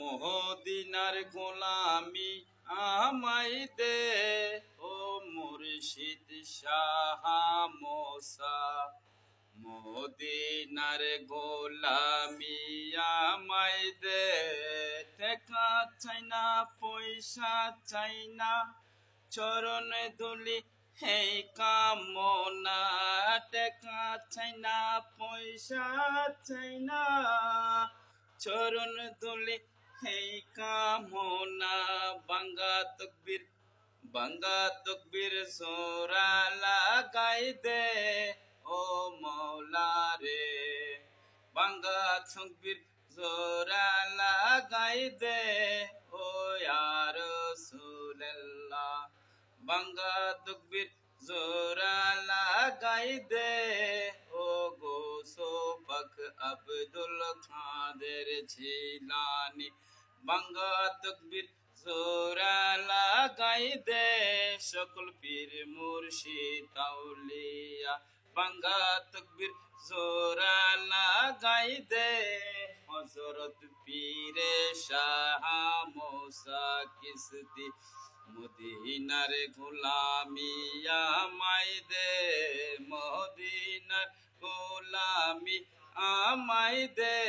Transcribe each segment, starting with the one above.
মদিনার গোলামি আমায় দে, ও মুর্শিদ শাহ মোসা। মদিনার গোলামি আমায় দে, টাকা চাই না পয়সা চাই না, চরণ ধুলি হেই কামনা। টাকা চাই না পয়সা চাই না, চরণ ধুলি হেই কামনা। বাঙ্গা তকবীর সোরা লাগাই দে, ও মৌলা রে। বাঙ্গা তকবীর সোরা লাগাই দে, ও ইয়া রাসূলুল্লাহ। বাঙ্গা তকবীর জোরা লাগাই দে, ও গোসোফক আব্দুল কাদের জিলানী। বাঙ্গা তকবীর জোরা লাগাই দে, সকল পীর মুর্শিদ আউলিয়া। বাঙ্গা তকবীর জোরা লাগাই দে, হযরত পীরে শাহ মোসা চিশতি। মদিনার গোলামি আমায় দে, মদিনার গোলামি আমায় দে,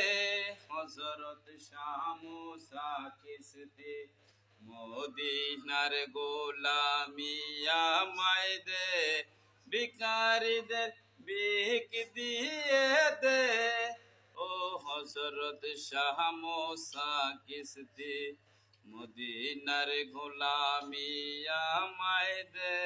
হযরত শাহ মোসা চিশতি। মদিনার গোলামি আমায় দে, ভিখারীদের ভিখ দিয়ে দে, ও হযরত শাহ মোসা চিশতি। মদিনার গোলামি আমায় দে।